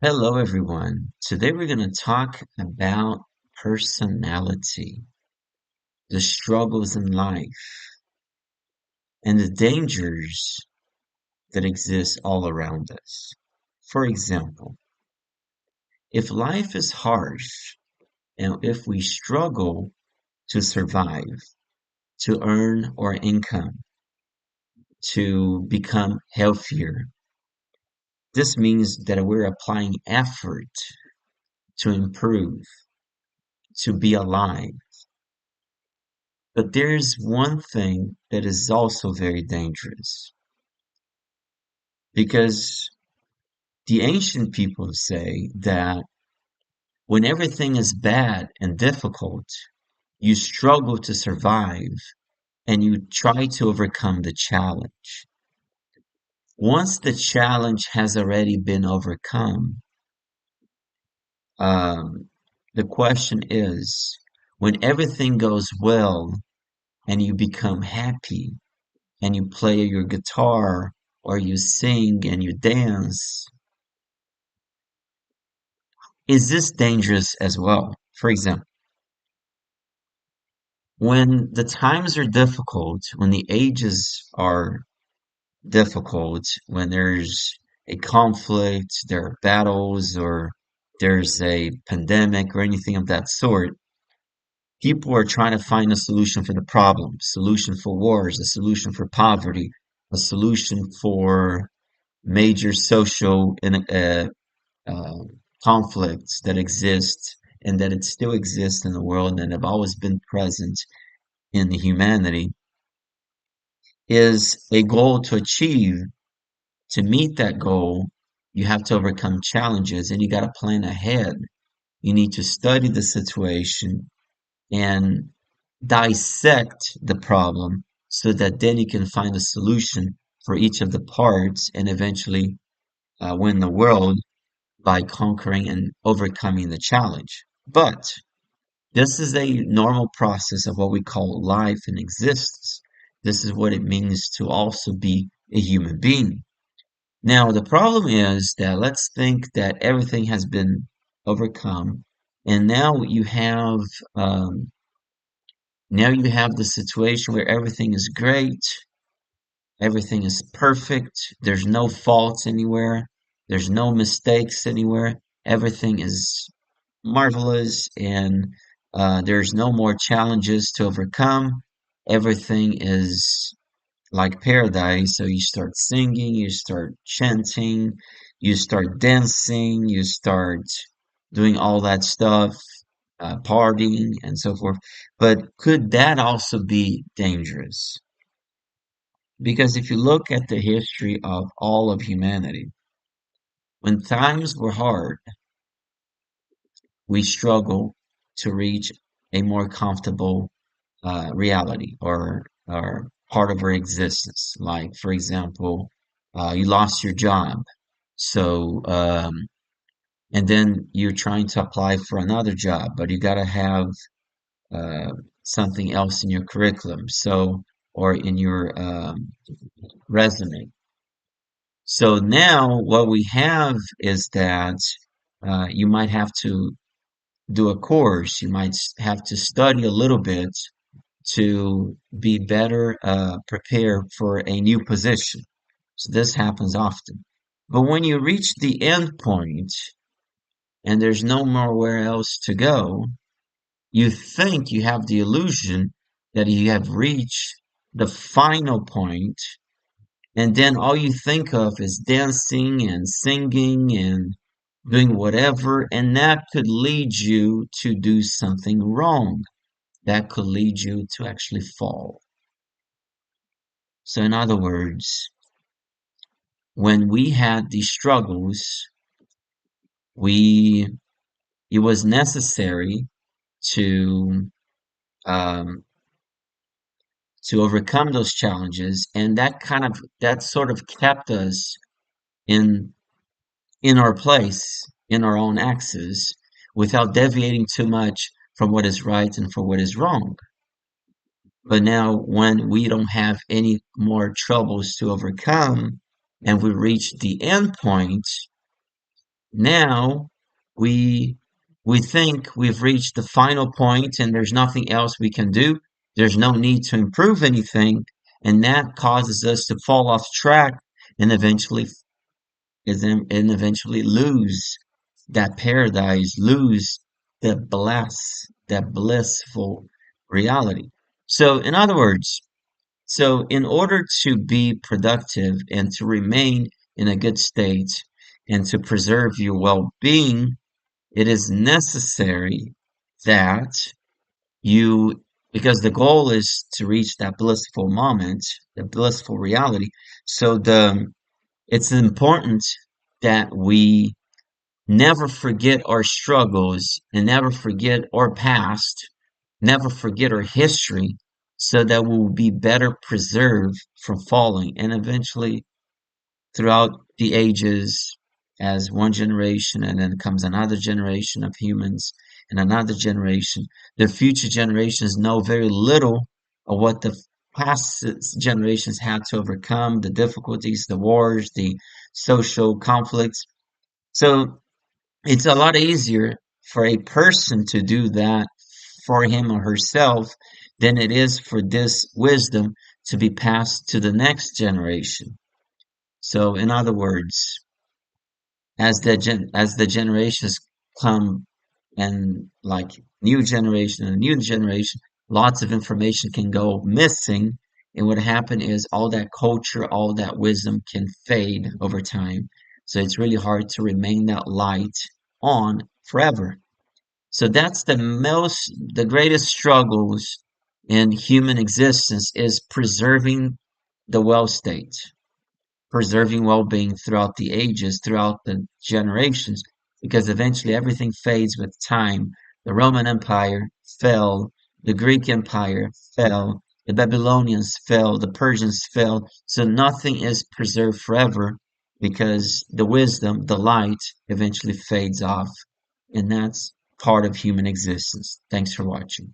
Hello, everyone. Today we're going to talk about personality, the struggles in life, and the dangers that exist all around us. For example, if life is harsh and if we struggle to survive, to earn our income, to become healthier, this means that we're applying effort to improve, to be alive. But there's one thing that is also very dangerous because the ancient people say that when everything is bad and difficult, you struggle to survive and you try to overcome the challenge. Once the challenge has already been overcome, um, the question is when everything goes well and you become happy and you play your guitar or you sing and you dance, is this dangerous as well? For example, when the times are difficult, when the ages are difficult, when there's a conflict, there are battles, or there's a pandemic or anything of that sort, people are trying to find a solution for the problem, solution for wars, a solution for poverty, a solution for major social uh, conflicts that exist and that it still exists in the world and have always been present in the humanity is a goal to achieve. To meet that goal, you have to overcome challenges and you got to plan ahead. You need to study the situation and dissect the problem so that then you can find a solution for each of the parts and eventually win the world by conquering and overcoming the challenge. But this is a normal process of what we call life and existence. This is what it means to also be a human being. Now, the problem is that let's think that everything has been overcome, and um, now you have the situation where everything is great, everything is perfect, there's no faults anywhere, there's no mistakes anywhere, everything is marvelous, and there's no more challenges to overcome. Everything is like paradise. So you start singing, you start chanting, you start dancing, you start doing all that stuff, partying, and so forth. But could that also be dangerous? Because if you look at the history of all of humanity, when times were hard, we struggle to reach a more comfortable reality or part of our existence. Like, for example, you lost your job, so and then you're trying to apply for another job, but you gotta have uh, something else in your curriculum, so or in your resume. So now what we have is that you might have to do a course, you might have to study a little bit to be better prepared for a new position. So this happens often. But when you reach the end point and there's no more where else to go, you think you have the illusion that you have reached the final point, and then all you think of is dancing and singing and doing whatever, and that could lead you to do something wrong. That could lead you to actually fall. So, in other words, when we had these struggles, we it was necessary to um, to overcome those challenges, and that sort of kept us in in our place, in our own axis, without deviating too much from what is right and for what is wrong. But now, when we don't have any more troubles to overcome, and we reach the end point, Now we we think we've reached the final point and there's nothing else we can do. There's no need to improve anything, and that causes us to fall off track and eventually lose that paradise, lose that blissful reality. So, in other words, so in order to be productive and to remain in a good state and to preserve your well-being, it is necessary that you, because the goal is to reach that blissful moment, the blissful reality. So it's important that we never forget our struggles and never forget our past, never forget our history, so that we will be better preserved from falling. And eventually, throughout the ages, as one generation and then comes another generation of humans and another generation, the future generations know very little of what the past generations had to overcome, the difficulties, the wars, the social conflicts. So it's a lot easier for a person to do that for him or herself than it is for this wisdom to be passed to the next generation. So, in other words, as the generations come and like new generation, lots of information can go missing. And what happen is all that culture, all that wisdom can fade over time. So it's really hard to remain that light on forever. So that's the greatest struggles in human existence is preserving the well state, preserving well-being throughout the ages, throughout the generations, because eventually everything fades with time. The Roman Empire fell, the Greek Empire fell, the Babylonians fell, the Persians fell, so nothing is preserved forever because the wisdom, the light, eventually fades off. And that's part of human existence. Thanks for watching.